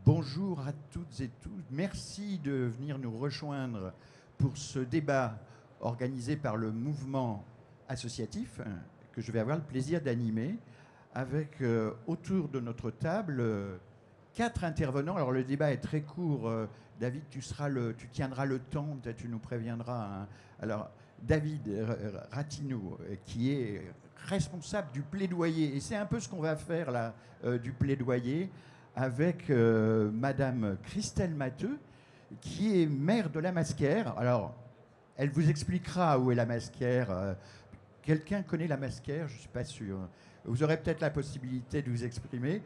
Bonjour à toutes et tous. Merci de venir nous rejoindre pour ce débat organisé par le mouvement associatif que je vais avoir le plaisir d'animer avec autour de notre table 4 intervenants. Alors le débat est très court. David, tu tiendras le temps, peut-être tu nous préviendras. Hein. Alors David Ratinou, qui est responsable du plaidoyer, et c'est un peu ce qu'on va faire là, du plaidoyer, avec Madame Christelle Matteux, qui est maire de la Masquère. Alors, elle vous expliquera où est la Masquère. Quelqu'un connaît la Masquère? Je ne suis pas sûr. Vous aurez peut-être la possibilité de vous exprimer.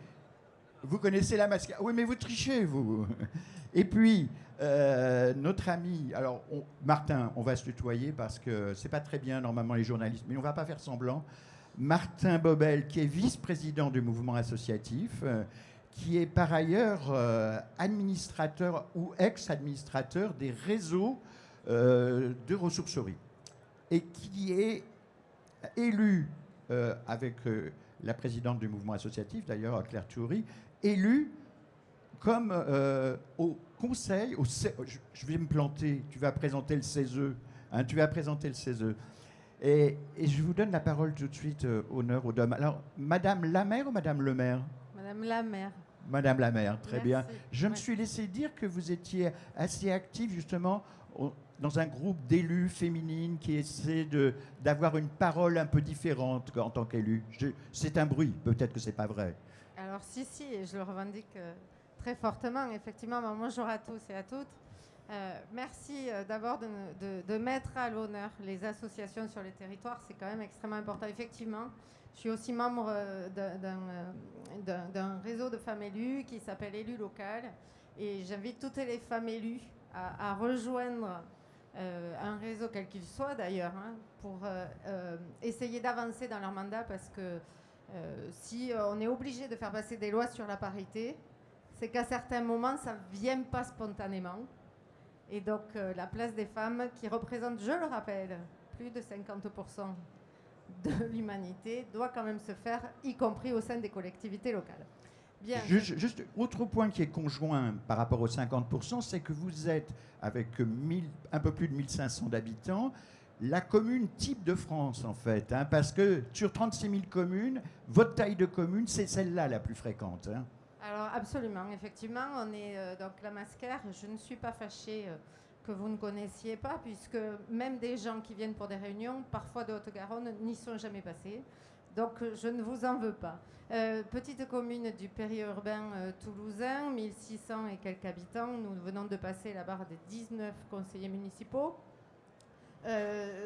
Vous connaissez la Masquère? Oui, mais vous trichez, vous. Et puis, notre ami, alors Martin, on va se tutoyer parce que c'est pas très bien normalement les journalistes, mais on va pas faire semblant. Martin Bobel, qui est vice-président du mouvement associatif, qui est par ailleurs administrateur ou ex-administrateur des réseaux de ressourcerie et qui est élu avec la présidente du mouvement associatif, d'ailleurs Claire Thury, élu comme au conseil, je vais me planter, tu vas présenter le CESE, hein, tu vas présenter le CESE. Et je vous donne la parole tout de suite, honneur aux dames. Alors, Madame la maire ou Madame le maire? Madame la maire. Madame la maire, très bien. Je me Ouais. suis laissé dire que vous étiez assez active justement dans un groupe d'élus féminines qui essaient d'avoir une parole un peu différente en tant qu'élus. C'est un bruit, peut-être que c'est pas vrai. Alors si, je le revendique très fortement, effectivement. Bonjour à tous et à toutes. Merci d'abord de mettre à l'honneur les associations sur les territoires. C'est quand même extrêmement important. Effectivement, je suis aussi membre d'un réseau de femmes élues qui s'appelle Élus Local. Et j'invite toutes les femmes élues à rejoindre un réseau, quel qu'il soit d'ailleurs, hein, pour essayer d'avancer dans leur mandat, parce que si on est obligé de faire passer des lois sur la parité, c'est qu'à certains moments, ça ne vient pas spontanément. Et donc, la place des femmes, qui représente, je le rappelle, plus de 50% de l'humanité, doit quand même se faire, y compris au sein des collectivités locales. Bien, juste autre point qui est conjoint par rapport aux 50%, c'est que vous êtes, avec un peu plus de 1500 d'habitants, la commune type de France, en fait. Hein, parce que sur 36 000 communes, votre taille de commune, c'est celle-là la plus fréquente. Hein. Alors, absolument. Effectivement, on est donc la Masquère. Je ne suis pas fâchée que vous ne connaissiez pas, puisque même des gens qui viennent pour des réunions, parfois de Haute-Garonne, n'y sont jamais passés. Donc, je ne vous en veux pas. Petite commune du périurbain toulousain, 1600 et quelques habitants. Nous venons de passer la barre des 19 conseillers municipaux.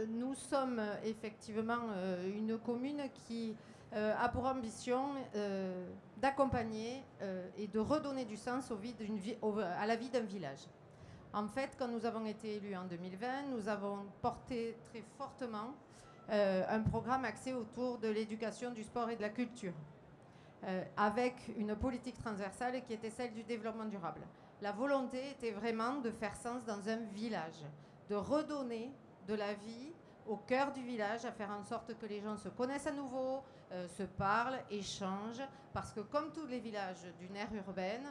Nous sommes effectivement une commune qui a pour ambition d'accompagner et de redonner du sens à la vie d'un village. En fait, quand nous avons été élus en 2020, nous avons porté très fortement un programme axé autour de l'éducation, du sport et de la culture, avec une politique transversale qui était celle du développement durable. La volonté était vraiment de faire sens dans un village, de redonner de la vie au cœur du village, à faire en sorte que les gens se connaissent à nouveau, se parlent, échangent, parce que comme tous les villages d'une aire urbaine,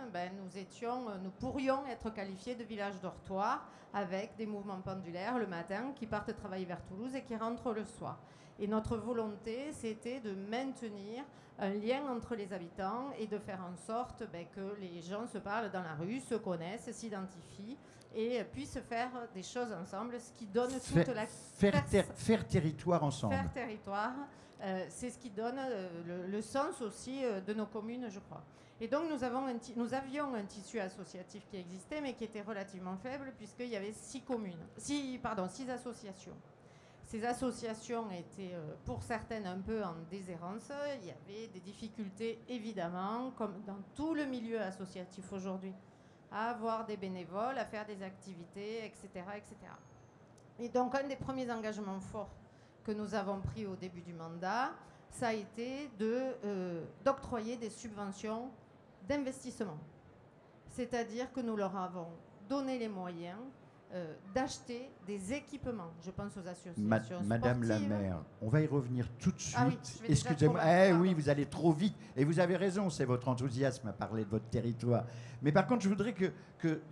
nous pourrions être qualifiés de villages dortoirs, avec des mouvements pendulaires le matin qui partent travailler vers Toulouse et qui rentrent le soir. Et notre volonté, c'était de maintenir un lien entre les habitants et de faire en sorte que les gens se parlent dans la rue, se connaissent, s'identifient et puissent faire des choses ensemble, ce qui donne toute la... Faire territoire ensemble. Faire territoire, c'est ce qui donne le sens aussi de nos communes, je crois. Et donc nous avions un tissu associatif qui existait, mais qui était relativement faible, puisqu'il y avait 6 associations. Ces associations étaient, pour certaines, un peu en déshérence. Il y avait des difficultés, évidemment, comme dans tout le milieu associatif aujourd'hui, à avoir des bénévoles, à faire des activités, etc., etc. Et donc, un des premiers engagements forts que nous avons pris au début du mandat, ça a été d'octroyer des subventions d'investissement. C'est-à-dire que nous leur avons donné les moyens d'acheter des équipements. Je pense aux associations Madame la sportives. maire, on va y revenir tout de suite. Ah oui, je vais déjà Excusez-moi. trop loin, Oui, pardon. vous allez trop vite. Et vous avez raison, c'est votre enthousiasme à parler de votre territoire. Mais par contre, je voudrais que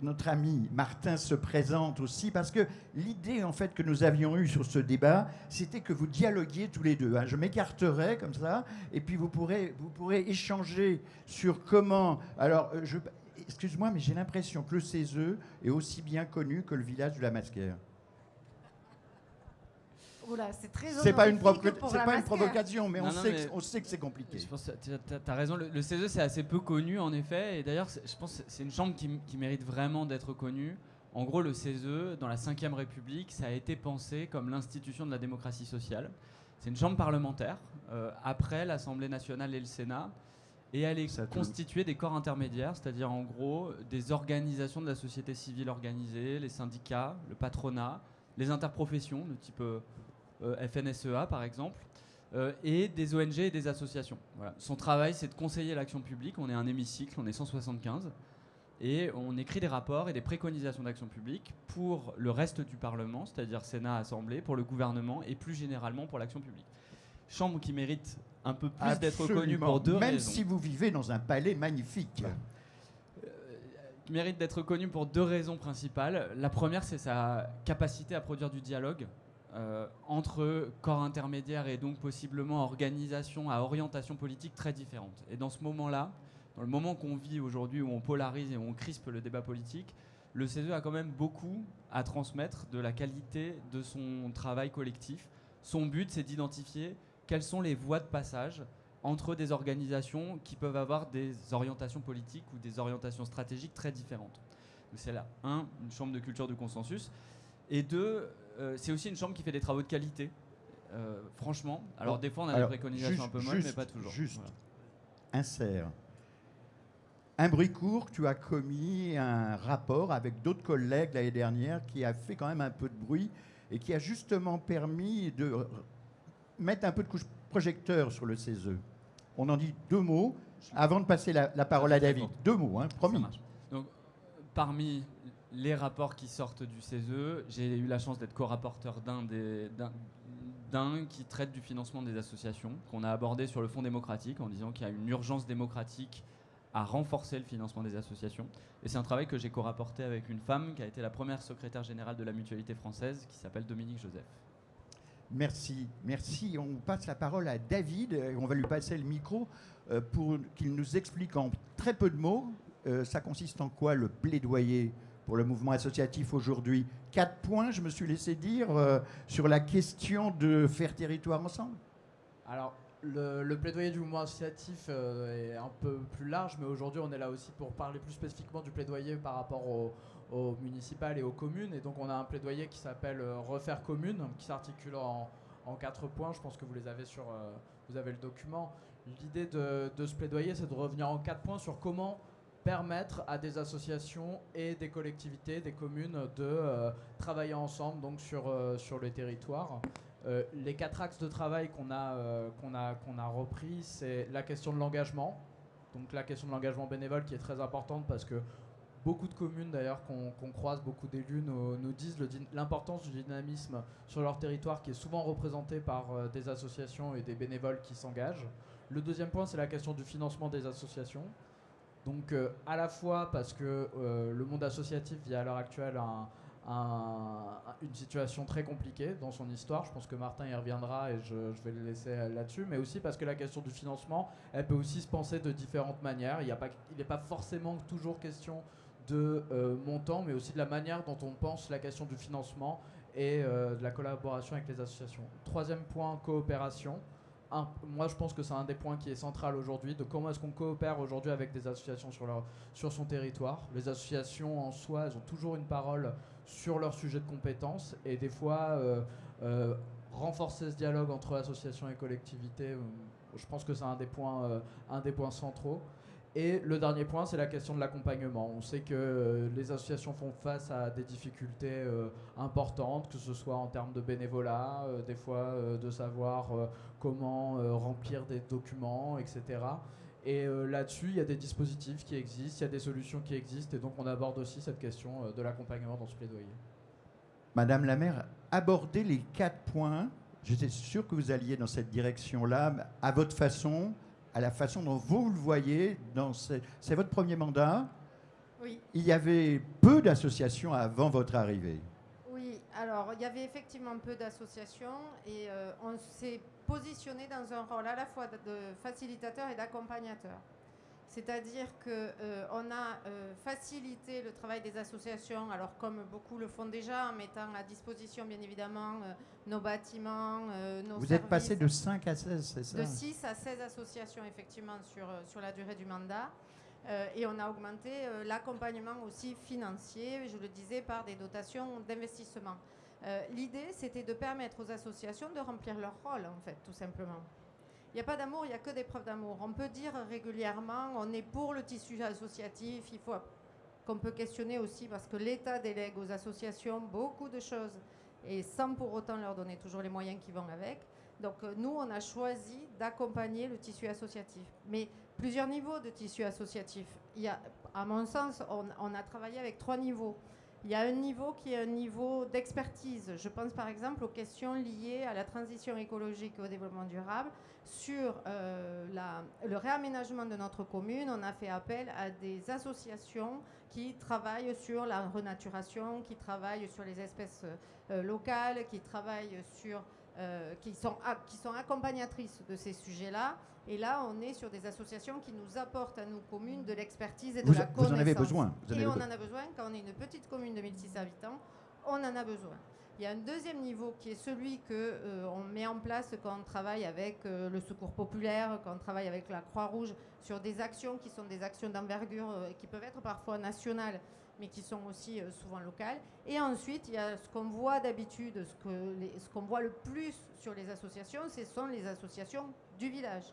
notre ami Martin se présente aussi, parce que l'idée, en fait, que nous avions eue sur ce débat, c'était que vous dialoguiez tous les deux. Hein. Je m'écarterai comme ça, et puis vous pourrez échanger sur comment... Alors, excuse-moi, mais j'ai l'impression que le CESE est aussi bien connu que le village de la Masquère. Oula, c'est très C'est pas une honorifique provocation, mais Non, on sait que c'est compliqué. Je pense que tu as raison. Le CESE, c'est assez peu connu, en effet. Et d'ailleurs, je pense que c'est une chambre qui mérite vraiment d'être connue. En gros, le CESE, dans la Ve République, ça a été pensé comme l'institution de la démocratie sociale. C'est une chambre parlementaire, après l'Assemblée nationale et le Sénat. Et elle est constituée des corps intermédiaires, c'est-à-dire en gros des organisations de la société civile organisée, les syndicats, le patronat, les interprofessions de type FNSEA par exemple, et des ONG et des associations. Voilà. Son travail, c'est de conseiller l'action publique. On est un hémicycle, on est 175, et on écrit des rapports et des préconisations d'action publique pour le reste du Parlement, c'est-à-dire Sénat, Assemblée, pour le gouvernement et plus généralement pour l'action publique. Chambre qui mérite un peu plus d'être connue pour deux raisons. Même si vous vivez dans un palais magnifique. Qui mérite d'être connue pour deux raisons principales. La première, c'est sa capacité à produire du dialogue entre corps intermédiaires et donc possiblement organisations à orientation politique très différentes. Et dans ce moment-là, dans le moment qu'on vit aujourd'hui où on polarise et où on crispe le débat politique, le CESE a quand même beaucoup à transmettre de la qualité de son travail collectif. Son but, c'est d'identifier quelles sont les voies de passage entre des organisations qui peuvent avoir des orientations politiques ou des orientations stratégiques très différentes. Donc c'est là, une chambre de culture du consensus, et deux, c'est aussi une chambre qui fait des travaux de qualité, franchement. Alors des fois on a des préconisations un peu molles, mais pas toujours. Juste, insère. Un bruit court, tu as commis un rapport avec d'autres collègues l'année dernière qui a fait quand même un peu de bruit et qui a justement permis de mettre un peu de couche projecteur sur le CESE. On en dit deux mots avant de passer la parole à David. Deux mots, hein, promis. Donc, parmi les rapports qui sortent du CESE, j'ai eu la chance d'être co-rapporteur d'un qui traite du financement des associations, qu'on a abordé sur le Fonds démocratique en disant qu'il y a une urgence démocratique à renforcer le financement des associations. Et c'est un travail que j'ai co-rapporté avec une femme qui a été la première secrétaire générale de la Mutualité française, qui s'appelle Dominique Joseph. Merci, merci. On passe la parole à David. On va lui passer le micro pour qu'il nous explique en très peu de mots, ça consiste en quoi le plaidoyer pour le mouvement associatif aujourd'hui. 4 points, je me suis laissé dire, sur la question de faire territoire ensemble. Alors, le plaidoyer du mouvement associatif est un peu plus large, mais aujourd'hui on est là aussi pour parler plus spécifiquement du plaidoyer par rapport aux municipales et aux communes. Et donc on a un plaidoyer qui s'appelle Refaire commune, qui s'articule en 4 points. Je pense que vous les avez vous avez le document. L'idée de ce plaidoyer, c'est de revenir en 4 points sur comment permettre à des associations et des collectivités, des communes de travailler ensemble donc sur le territoire. Les 4 axes de travail qu'on a repris, c'est la question de l'engagement. Donc la question de l'engagement bénévole qui est très importante parce que beaucoup de communes d'ailleurs qu'on croise, beaucoup d'élus nous disent l'importance du dynamisme sur leur territoire qui est souvent représenté par des associations et des bénévoles qui s'engagent. Le deuxième point, c'est la question du financement des associations. Donc à la fois parce que le monde associatif vit à l'heure actuelle une situation très compliquée dans son histoire. Je pense que Martin y reviendra et je vais le laisser là-dessus, mais aussi parce que la question du financement, elle peut aussi se penser de différentes manières. Il n'est pas forcément toujours question de montant, mais aussi de la manière dont on pense la question du financement et de la collaboration avec les associations. Troisième point, coopération. Moi je pense que c'est un des points qui est central aujourd'hui, de comment est-ce qu'on coopère aujourd'hui avec des associations sur son territoire. Les associations en soi, elles ont toujours une parole sur leur sujet de compétence, et des fois renforcer ce dialogue entre associations et collectivités, je pense que c'est un des points centraux. Et le dernier point, c'est la question de l'accompagnement. On sait que les associations font face à des difficultés importantes, que ce soit en termes de bénévolat, des fois de savoir comment remplir des documents, etc. Et là-dessus, il y a des dispositifs qui existent, il y a des solutions qui existent, et donc on aborde aussi cette question de l'accompagnement dans ce plaidoyer. Madame la maire, abordez les 4 points. J'étais sûr que vous alliez dans cette direction-là, à votre façon, à la façon dont vous le voyez. C'est votre premier mandat. Oui. Il y avait peu d'associations avant votre arrivée. Oui, alors il y avait effectivement peu d'associations et on s'est positionné dans un rôle à la fois de facilitateur et d'accompagnateur. C'est-à-dire qu'on a facilité le travail des associations, alors comme beaucoup le font déjà, en mettant à disposition bien évidemment nos bâtiments, nos Vous services. êtes passé de 5 à 16, c'est ça? De 6 à 16 associations effectivement sur la durée du mandat. Et on a augmenté l'accompagnement aussi financier, je le disais, par des dotations d'investissement. L'idée, c'était de permettre aux associations de remplir leur rôle, en fait, tout simplement. Il n'y a pas d'amour, il n'y a que des preuves d'amour. On peut dire régulièrement, on est pour le tissu associatif, il faut qu'on peut questionner aussi, parce que l'État délègue aux associations beaucoup de choses, et sans pour autant leur donner toujours les moyens qui vont avec. Donc nous, on a choisi d'accompagner le tissu associatif. Mais plusieurs niveaux de tissu associatif. Il y a, à mon sens, on a travaillé avec 3 niveaux. Il y a un niveau qui est un niveau d'expertise. Je pense par exemple aux questions liées à la transition écologique et au développement durable. Sur le réaménagement de notre commune, on a fait appel à des associations qui travaillent sur la renaturation, qui travaillent sur les espèces locales, qui travaillent sur... qui sont accompagnatrices de ces sujets-là. Et là, on est sur des associations qui nous apportent à nos communes de l'expertise et de la connaissance. Vous en avez besoin. Et on en a besoin quand on est une petite commune de 1600 habitants. On en a besoin. Il y a un deuxième niveau qui est celui qu'on met en place quand on travaille avec le Secours populaire, quand on travaille avec la Croix-Rouge, sur des actions qui sont des actions d'envergure qui peuvent être parfois nationales, mais qui sont aussi souvent locales. Et ensuite, il y a ce qu'on voit d'habitude, ce qu'on voit le plus sur les associations, ce sont les associations du village,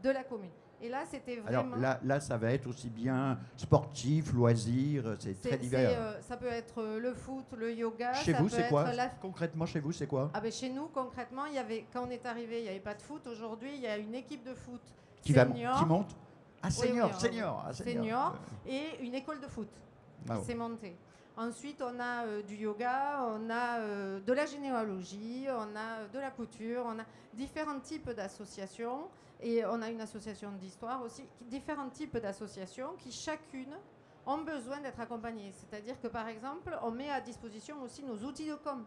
de la commune. Et là, c'était vraiment... Alors là, ça va être aussi bien sportif, loisirs, c'est très divers. Ça peut être le foot, le yoga. Chez ça vous, peut c'est quoi? être Concrètement, chez vous, c'est quoi? Ah ben chez nous, concrètement, quand on est arrivé, il n'y avait pas de foot. Aujourd'hui, il y a une équipe de foot qui monte? Ah, senior. Et une école de foot qui s'est montée. Ensuite, on a du yoga, on a de la généalogie, on a de la couture, on a différents types d'associations. Et on a une association d'histoire aussi, différents types d'associations qui chacune ont besoin d'être accompagnées. C'est-à-dire que par exemple, on met à disposition aussi nos outils de com.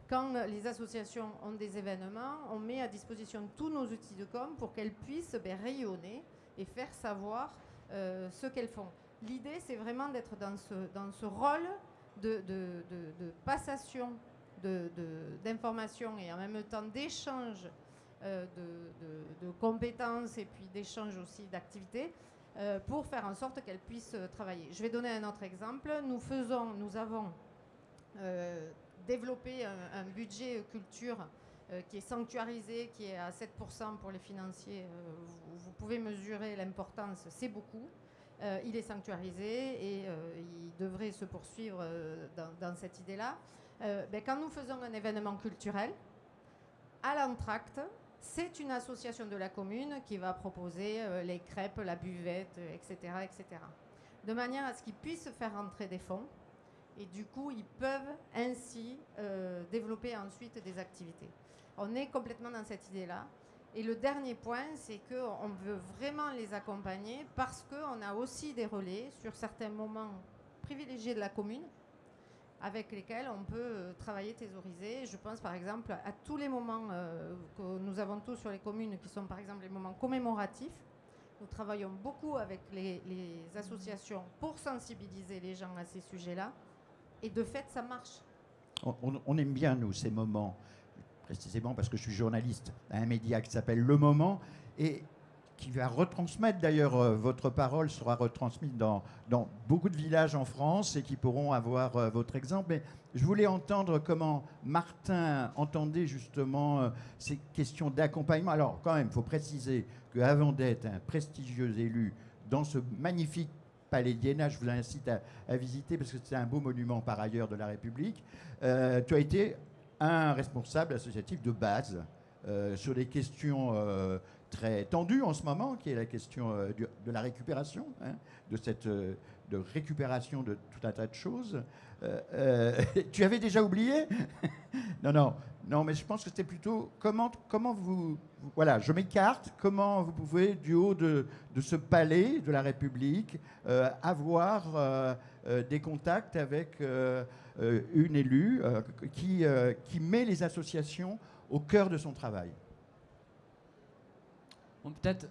Quand les associations ont des événements, on met à disposition tous nos outils de com pour qu'elles puissent rayonner et faire savoir ce qu'elles font. L'idée, c'est vraiment d'être dans ce rôle de passation d'informations et en même temps d'échange de compétences et puis d'échange aussi d'activités pour faire en sorte qu'elles puissent travailler. Je vais donner un autre exemple. Nous avons développé un budget culture qui est sanctuarisé, qui est à 7% pour les financiers. Vous pouvez mesurer l'importance, c'est beaucoup. Il est sanctuarisé et il devrait se poursuivre dans cette idée-là. Quand nous faisons un événement culturel, à l'entracte, c'est une association de la commune qui va proposer les crêpes, la buvette, etc., etc. De manière à ce qu'ils puissent faire entrer des fonds et du coup, ils peuvent ainsi développer ensuite des activités. On est complètement dans cette idée-là. Et le dernier point, c'est qu'on veut vraiment les accompagner parce qu'on a aussi des relais sur certains moments privilégiés de la commune avec lesquels on peut travailler, thésauriser. Je pense par exemple à tous les moments que nous avons tous sur les communes qui sont par exemple les moments commémoratifs. Nous travaillons beaucoup avec les associations pour sensibiliser les gens à ces sujets-là. Et de fait, ça marche. On aime bien, nous, ces moments, précisément parce que je suis journaliste à un média qui s'appelle Le Moment et qui va retransmettre, d'ailleurs, votre parole sera retransmise dans beaucoup de villages en France et qui pourront avoir votre exemple. Mais je voulais entendre comment Martin entendait justement ces questions d'accompagnement. Alors, quand même, il faut préciser qu'avant d'être un prestigieux élu dans ce magnifique Palais d'Iéna, je vous incite à visiter parce que c'est un beau monument par ailleurs de la République, tu as été un responsable associatif de base sur des questions très tendues en ce moment, qui est la question de la récupération de de récupération de tout un tas de choses. Tu avais déjà oublié? Non, mais je pense que c'était plutôt comment vous... Voilà, je m'écarte. Comment vous pouvez, du haut de ce palais de la République, avoir des contacts avec une élue qui met les associations au cœur de son travail? Bon, peut-être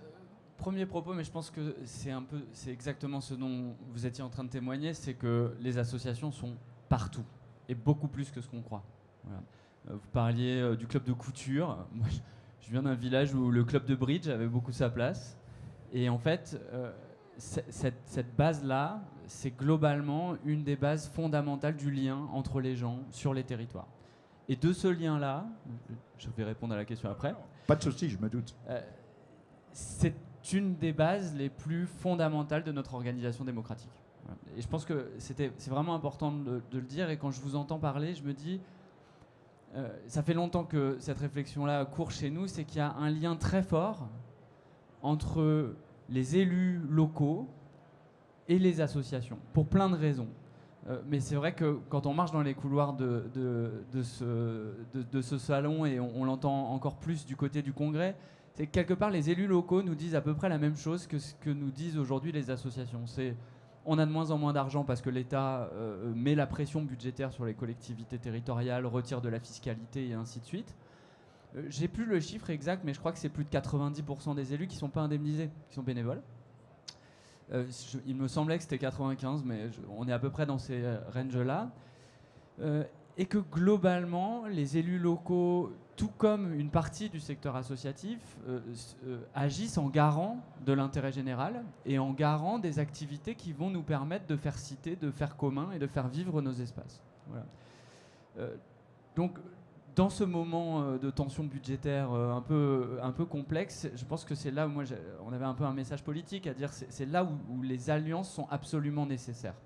premier propos, mais je pense que c'est exactement ce dont vous étiez en train de témoigner, c'est que les associations sont partout et beaucoup plus que ce qu'on croit. Voilà. Vous parliez du club de couture. Moi, je viens d'un village où le club de bridge avait beaucoup sa place. Et en fait, cette base-là, c'est globalement une des bases fondamentales du lien entre les gens sur les territoires. Et de ce lien-là, je vais répondre à la question après. Pas de souci, je me doute. C'est une des bases les plus fondamentales de notre organisation démocratique. Voilà. Et je pense que c'est vraiment important de le dire. Et quand je vous entends parler, je me dis... ça fait longtemps que cette réflexion-là court chez nous, c'est qu'il y a un lien très fort entre les élus locaux et les associations, pour plein de raisons. Mais c'est vrai que quand on marche dans les couloirs de ce salon, et on l'entend encore plus du côté du Congrès, c'est que quelque part les élus locaux nous disent à peu près la même chose que ce que nous disent aujourd'hui les associations. On a de moins en moins d'argent parce que l'État met la pression budgétaire sur les collectivités territoriales, retire de la fiscalité et ainsi de suite. J'ai plus le chiffre exact, mais je crois que c'est plus de 90% des élus qui ne sont pas indemnisés, qui sont bénévoles. Il me semblait que c'était 95, mais on est à peu près dans ces ranges-là. Et que globalement, les élus locaux, tout comme une partie du secteur associatif, agissent en garant de l'intérêt général et en garant des activités qui vont nous permettre de faire cité, de faire commun et de faire vivre nos espaces. Voilà. Donc, dans ce moment de tension budgétaire un peu complexe, je pense que c'est là où on avait un peu un message politique à dire, c'est là où les alliances sont absolument nécessaires.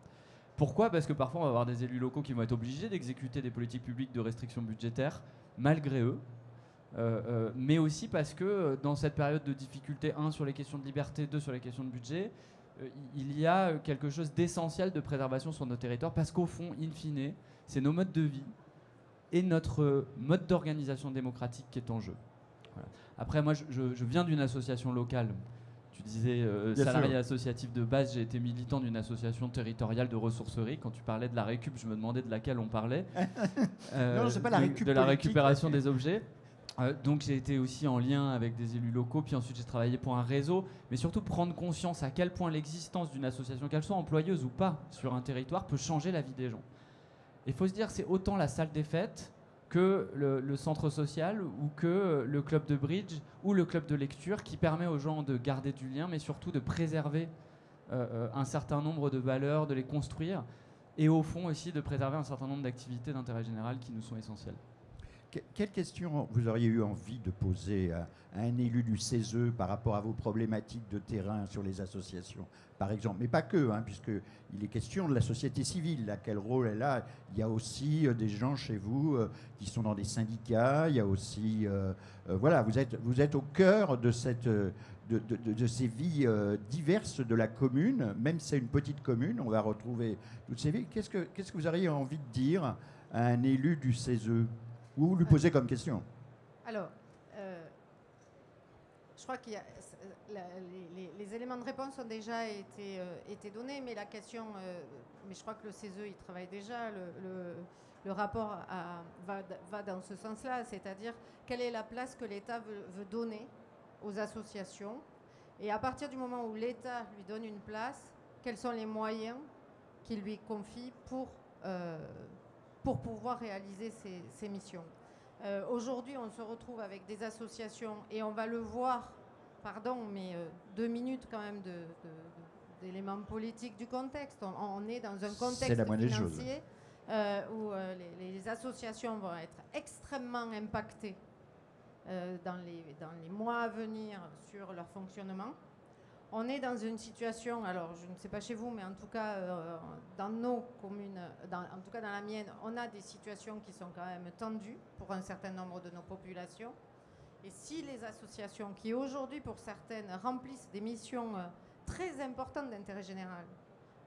Pourquoi ? Parce que parfois on va avoir des élus locaux qui vont être obligés d'exécuter des politiques publiques de restriction budgétaire malgré eux, mais aussi parce que dans cette période de difficulté, 1 sur les questions de liberté, 2 sur les questions de budget, il y a quelque chose d'essentiel de préservation sur nos territoires, parce qu'au fond, in fine, c'est nos modes de vie et notre mode d'organisation démocratique qui est en jeu. Voilà. Après, moi, je viens d'une association locale. Tu disais salarié associatif de base, j'ai été militant d'une association territoriale de ressourcerie. Quand tu parlais de la récup, je me demandais de laquelle on parlait. Non, c'est pas la récup de la politique, récupération des objets. Donc j'ai été aussi en lien avec des élus locaux, puis ensuite j'ai travaillé pour un réseau, mais surtout prendre conscience à quel point l'existence d'une association, qu'elle soit employeuse ou pas, sur un territoire peut changer la vie des gens. Il faut se dire, c'est autant la salle des fêtes que le centre social ou que le club de bridge ou le club de lecture qui permet aux gens de garder du lien, mais surtout de préserver un certain nombre de valeurs, de les construire, et au fond aussi de préserver un certain nombre d'activités d'intérêt général qui nous sont essentielles. Quelle question vous auriez eu envie de poser à un élu du CESE par rapport à vos problématiques de terrain sur les associations, par exemple? Mais pas que, puisqu'il est question de la société civile. Là, quel rôle elle a? Il y a aussi des gens chez vous qui sont dans des syndicats. Il y a aussi... voilà, vous êtes au cœur de ces vies diverses de la commune. Même si c'est une petite commune, on va retrouver toutes ces vies. Qu'est-ce que vous auriez envie de dire à un élu du CESE? Ou lui poser comme question? Alors, je crois qu'il y a les éléments de réponse ont déjà été donnés, mais la question, mais je crois que le CESE il travaille déjà, le rapport va dans ce sens-là, c'est-à-dire quelle est la place que l'État veut donner aux associations, et à partir du moment où l'État lui donne une place, quels sont les moyens qu'il lui confie pour pouvoir réaliser ces missions. Aujourd'hui, on se retrouve avec des associations, et on va le voir, mais 2 minutes quand même d'éléments politiques du contexte. On est dans un contexte financier où les associations vont être extrêmement impactées dans les mois à venir sur leur fonctionnement. On est dans une situation, alors je ne sais pas chez vous, mais en tout cas dans nos communes, en tout cas dans la mienne, on a des situations qui sont quand même tendues pour un certain nombre de nos populations. Et si les associations qui aujourd'hui, pour certaines, remplissent des missions très importantes d'intérêt général,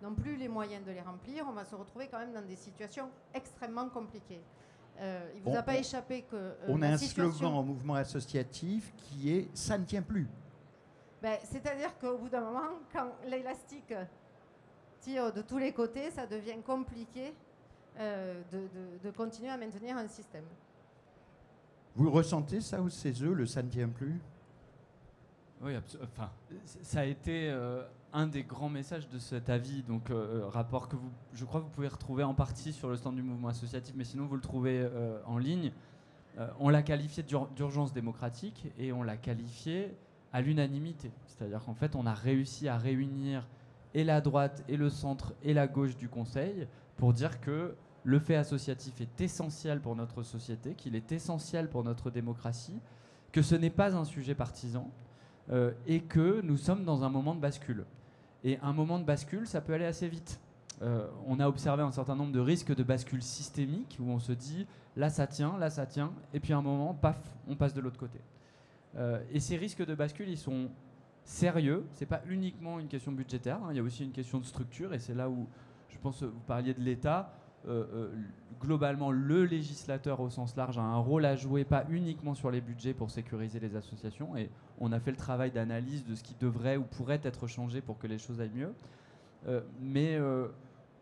n'ont plus les moyens de les remplir, on va se retrouver quand même dans des situations extrêmement compliquées. Il ne vous a pas échappé que on a un slogan en mouvement associatif qui est « ça ne tient plus ». C'est-à-dire qu'au bout d'un moment, quand l'élastique tire de tous les côtés, ça devient compliqué de continuer à maintenir un système. Vous le ressentez ça au CESE, le « ça ne tient plus » ? Oui, enfin, ça a été un des grands messages de cet avis, donc rapport que je crois que vous pouvez retrouver en partie sur le stand du mouvement associatif, mais sinon vous le trouvez en ligne. On l'a qualifié d'urgence démocratique et on l'a qualifié à l'unanimité. C'est-à-dire qu'en fait, on a réussi à réunir et la droite et le centre et la gauche du Conseil pour dire que le fait associatif est essentiel pour notre société, qu'il est essentiel pour notre démocratie, que ce n'est pas un sujet partisan et que nous sommes dans un moment de bascule. Et un moment de bascule, ça peut aller assez vite. On a observé un certain nombre de risques de bascule systémique où on se dit là ça tient, et puis à un moment, paf, on passe de l'autre côté. Et ces risques de bascule, ils sont sérieux. C'est pas uniquement une question budgétaire, hein. Il y a aussi une question de structure, et c'est là où je pense vous parliez de l'État. Globalement, le législateur au sens large a un rôle à jouer, pas uniquement sur les budgets pour sécuriser les associations, et on a fait le travail d'analyse de ce qui devrait ou pourrait être changé pour que les choses aillent mieux.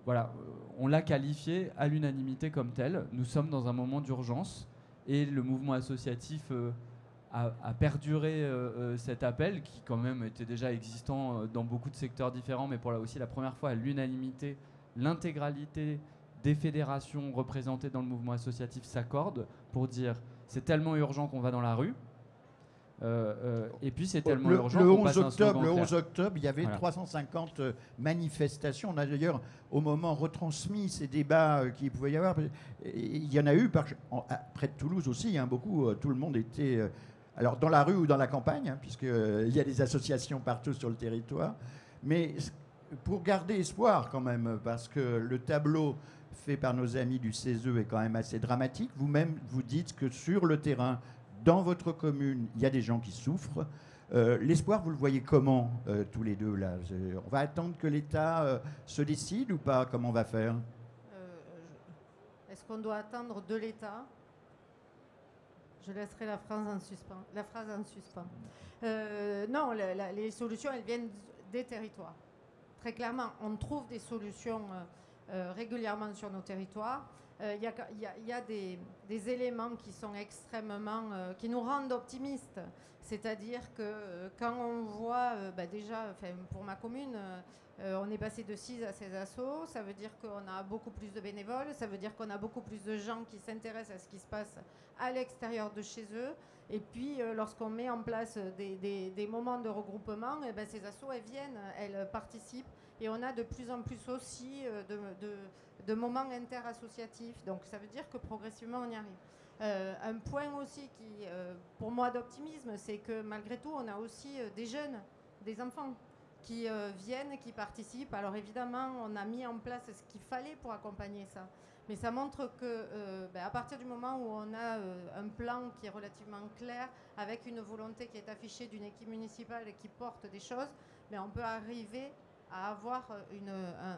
Voilà, on l'a qualifié à l'unanimité comme tel. Nous sommes dans un moment d'urgence et le mouvement associatif a perduré cet appel qui quand même était déjà existant dans beaucoup de secteurs différents, mais pour là aussi la première fois à l'unanimité, l'intégralité des fédérations représentées dans le mouvement associatif s'accordent pour dire c'est tellement urgent qu'on va dans la rue. Et puis c'est tellement urgent qu'on passe un slogan clair. Le 11 octobre, il y avait Voilà. 350 manifestations. On a d'ailleurs au moment retransmis ces débats qu'il pouvait y avoir. Il y en a eu près de Toulouse aussi, hein, beaucoup. Tout le monde était alors dans la rue ou dans la campagne, hein, puisqu'il y a des associations partout sur le territoire. Mais pour garder espoir quand même, parce que le tableau fait par nos amis du CESE est quand même assez dramatique. Vous-même, vous dites que sur le terrain, dans votre commune, il y a des gens qui souffrent. L'espoir, vous le voyez comment, tous les deux là ? On va attendre que l'État se décide ou pas ? Comment on va faire ? Est-ce qu'on doit attendre de l'État ? Je laisserai la phrase en suspens. Non, les solutions, elles viennent des territoires. Très clairement, on trouve des solutions régulièrement sur nos territoires. Il y a des éléments qui sont extrêmement, qui nous rendent optimistes. C'est-à-dire que quand on voit, déjà, pour ma commune, on est passé de 6 à 16 assos. Ça veut dire qu'on a beaucoup plus de bénévoles. Ça veut dire qu'on a beaucoup plus de gens qui s'intéressent à ce qui se passe à l'extérieur de chez eux. Et puis, lorsqu'on met en place des moments de regroupement, ces assos, elles viennent, elles participent. Et on a de plus en plus aussi de moments interassociatifs. Donc ça veut dire que progressivement on y arrive. Un point aussi qui, pour moi, d'optimisme, c'est que malgré tout, on a aussi des jeunes, des enfants qui viennent, qui participent. Alors évidemment, on a mis en place ce qu'il fallait pour accompagner ça. Mais ça montre que à partir du moment où on a un plan qui est relativement clair, avec une volonté qui est affichée d'une équipe municipale et qui porte des choses, on peut arriver à avoir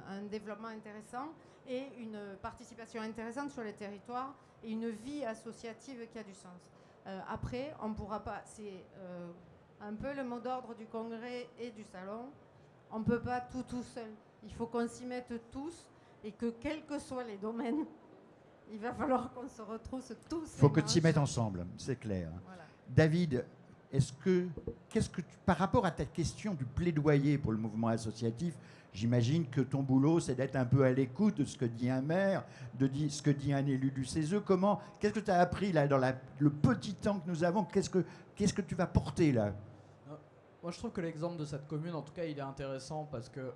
un développement intéressant et une participation intéressante sur les territoires et une vie associative qui a du sens. Après, on ne pourra pas, c'est un peu le mot d'ordre du congrès et du salon, on ne peut pas tout seul. Il faut qu'on s'y mette tous et que quels que soient les domaines, il va falloir qu'on se retrousse tous. Il faut que tu s'y mettes ensemble, c'est clair. Voilà. David, par rapport à ta question du plaidoyer pour le mouvement associatif, j'imagine que ton boulot, c'est d'être un peu à l'écoute de ce que dit un maire, de ce que dit un élu du CESE. Qu'est-ce que tu as appris là dans le petit temps que nous avons ? Qu'est-ce que tu vas porter là ? Moi, je trouve que l'exemple de cette commune, en tout cas, il est intéressant parce que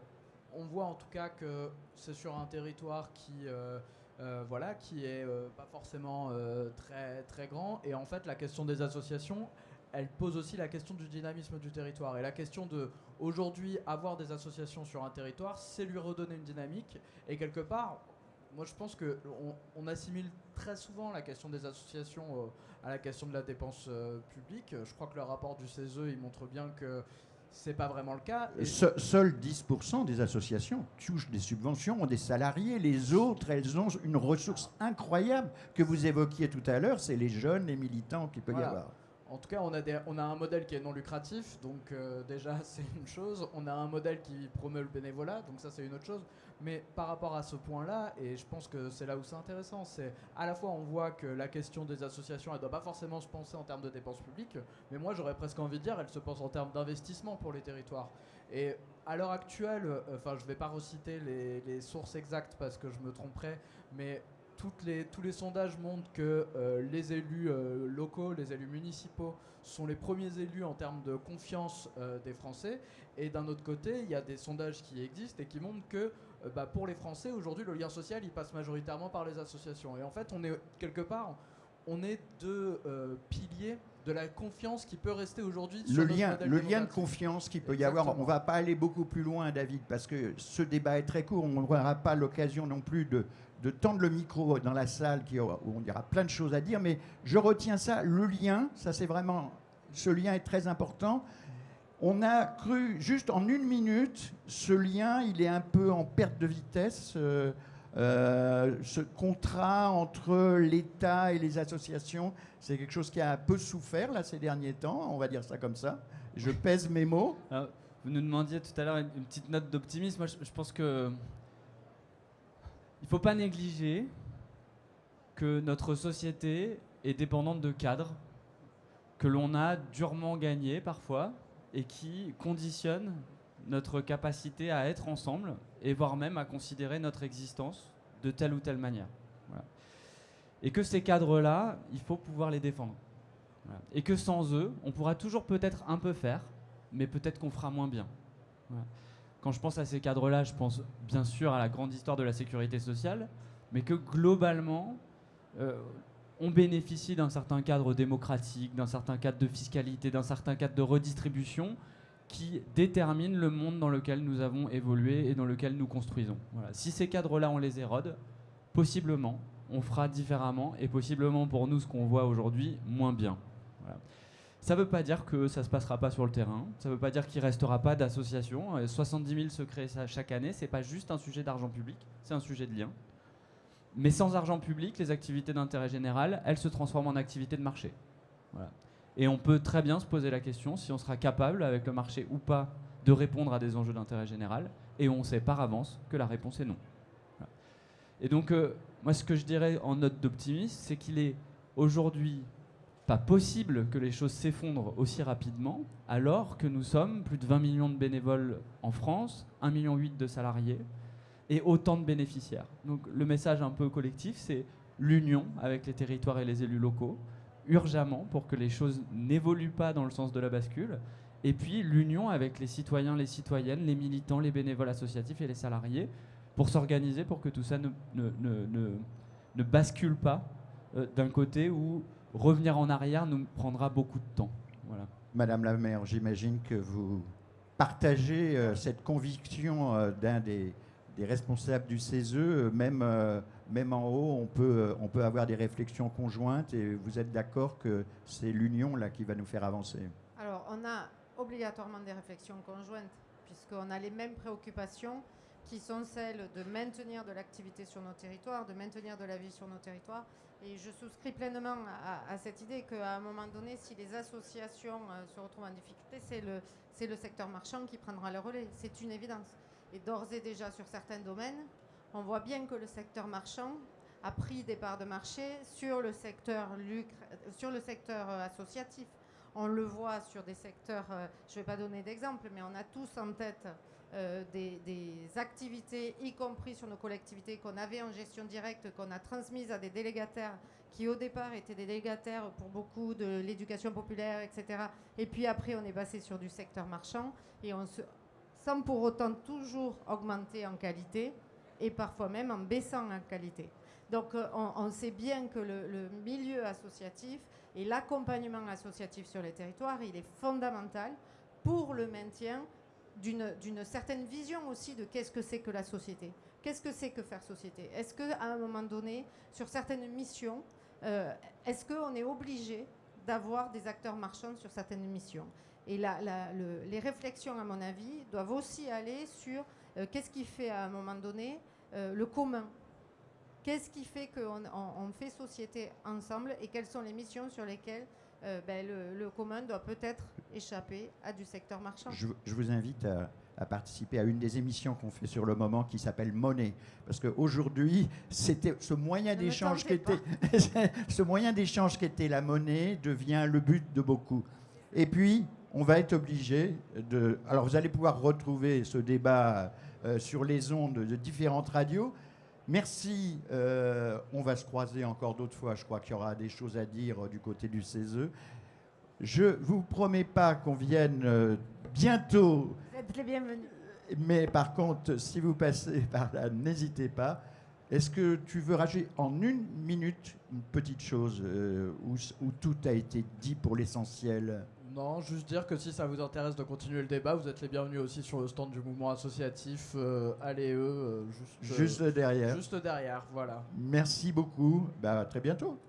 on voit en tout cas que c'est sur un territoire qui est pas forcément très très grand. Et en fait, la question des associations, elle pose aussi la question du dynamisme du territoire. Et la question de, aujourd'hui, avoir des associations sur un territoire, c'est lui redonner une dynamique. Et quelque part, moi je pense qu'on assimile très souvent la question des associations à la question de la dépense publique. Je crois que le rapport du CESE, il montre bien que c'est pas vraiment le cas. Et Seuls 10% des associations touchent des subventions, ont des salariés. Les autres, elles ont une ressource incroyable que vous évoquiez tout à l'heure, c'est les jeunes, les militants qu'il peut y avoir. En tout cas, on a un modèle qui est non lucratif, donc déjà c'est une chose. On a un modèle qui promeut le bénévolat, donc ça c'est une autre chose. Mais par rapport à ce point-là, et je pense que c'est là où c'est intéressant, c'est à la fois on voit que la question des associations, elle ne doit pas forcément se penser en termes de dépenses publiques, mais moi j'aurais presque envie de dire, elle se pense en termes d'investissement pour les territoires. Et à l'heure actuelle, enfin je ne vais pas reciter les sources exactes parce que je me tromperais, mais tous les sondages montrent que les élus locaux, les élus municipaux sont les premiers élus en termes de confiance des Français. Et d'un autre côté, il y a des sondages qui existent et qui montrent que pour les Français, aujourd'hui, le lien social, il passe majoritairement par les associations. Et en fait, on est quelque part, on est deux piliers de la confiance qui peut rester aujourd'hui sur notre modèle le lien de démocratique. confiance qu'il peut y Exactement. avoir. On ne va pas aller beaucoup plus loin, David, parce que ce débat est très court. On n'aura pas l'occasion non plus de tendre le micro dans la salle où on aura plein de choses à dire. Mais je retiens ça, le lien, ça c'est vraiment, ce lien est très important. On a cru, juste en 1 minute, ce lien, il est un peu en perte de vitesse. Ce contrat entre l'État et les associations, c'est quelque chose qui a un peu souffert là, ces derniers temps, on va dire ça comme ça. Je pèse mes mots. Alors, vous nous demandiez tout à l'heure une petite note d'optimisme. Moi, je pense que il ne faut pas négliger que notre société est dépendante de cadres que l'on a durement gagnés parfois et qui conditionnent notre capacité à être ensemble et voire même à considérer notre existence de telle ou telle manière. Voilà. Et que ces cadres-là, il faut pouvoir les défendre. Voilà. Et que sans eux, on pourra toujours peut-être un peu faire, mais peut-être qu'on fera moins bien. Voilà. Quand je pense à ces cadres-là, je pense bien sûr à la grande histoire de la sécurité sociale, mais que globalement, on bénéficie d'un certain cadre démocratique, d'un certain cadre de fiscalité, d'un certain cadre de redistribution qui détermine le monde dans lequel nous avons évolué et dans lequel nous construisons. Voilà. Si ces cadres-là, on les érode, possiblement, on fera différemment et possiblement pour nous, ce qu'on voit aujourd'hui, moins bien. Voilà. Ça ne veut pas dire que ça ne se passera pas sur le terrain, ça ne veut pas dire qu'il ne restera pas d'associations. 70 000 se créent chaque année, ce n'est pas juste un sujet d'argent public, c'est un sujet de lien. Mais sans argent public, les activités d'intérêt général, elles se transforment en activités de marché. Voilà. Et on peut très bien se poser la question si on sera capable, avec le marché ou pas, de répondre à des enjeux d'intérêt général. Et on sait par avance que la réponse est non. Voilà. Et donc, moi, ce que je dirais en note d'optimisme, c'est qu'il est aujourd'hui pas possible que les choses s'effondrent aussi rapidement, alors que nous sommes plus de 20 millions de bénévoles en France, 1,8 million de salariés, et autant de bénéficiaires. Donc le message un peu collectif, c'est l'union avec les territoires et les élus locaux, urgemment, pour que les choses n'évoluent pas dans le sens de la bascule, et puis l'union avec les citoyens, les citoyennes, les militants, les bénévoles associatifs et les salariés, pour s'organiser, pour que tout ça ne bascule pas d'un côté où revenir en arrière nous prendra beaucoup de temps. Voilà. Madame la maire, j'imagine que vous partagez cette conviction d'un des responsables du CESE, même en haut, on peut avoir des réflexions conjointes et vous êtes d'accord que c'est l'union là qui va nous faire avancer. Alors, on a obligatoirement des réflexions conjointes, puisqu'on a les mêmes préoccupations qui sont celles de maintenir de l'activité sur nos territoires, de maintenir de la vie sur nos territoires. Et je souscris pleinement à cette idée qu'à un moment donné, si les associations se retrouvent en difficulté, c'est le secteur marchand qui prendra le relais. C'est une évidence. Et d'ores et déjà, sur certains domaines, on voit bien que le secteur marchand a pris des parts de marché sur le secteur associatif. On le voit sur des secteurs, je ne vais pas donner d'exemple, mais on a tous en tête des activités, y compris sur nos collectivités, qu'on avait en gestion directe, qu'on a transmises à des délégataires qui au départ étaient des délégataires pour beaucoup de l'éducation populaire, etc. Et puis après, on est passé sur du secteur marchand, et sans pour autant toujours augmenter en qualité, et parfois même en baissant en qualité. Donc on sait bien que le milieu associatif et l'accompagnement associatif sur les territoires, il est fondamental pour le maintien d'une certaine vision aussi de qu'est-ce que c'est que la société. Qu'est-ce que c'est que faire société? Est-ce qu'à un moment donné, sur certaines missions, est-ce qu'on est obligé d'avoir des acteurs marchands sur certaines missions? Et les réflexions, à mon avis, doivent aussi aller sur qu'est-ce qui fait à un moment donné le commun. Qu'est-ce qui fait qu'on fait société ensemble et quelles sont les missions sur lesquelles le commun doit peut-être échapper à du secteur marchand. Je vous invite à participer à une des émissions qu'on fait sur le moment qui s'appelle Monnaie. Parce qu'aujourd'hui, c'était ce moyen d'échange qui était ce moyen d'échange qui était la monnaie devient le but de beaucoup. Et puis, on va être obligé de... Alors, vous allez pouvoir retrouver ce débat sur les ondes de différentes radios. Merci. On va se croiser encore d'autres fois. Je crois qu'il y aura des choses à dire du côté du CESE. Je ne vous promets pas qu'on vienne bientôt. Vous êtes les bienvenus. Mais par contre, si vous passez par là, n'hésitez pas. Est-ce que tu veux rajouter en 1 minute une petite chose où tout a été dit pour l'essentiel ? Non, juste dire que si ça vous intéresse de continuer le débat, vous êtes les bienvenus aussi sur le stand du mouvement associatif Allez-eux, juste derrière. Juste derrière, voilà. Merci beaucoup. À très bientôt.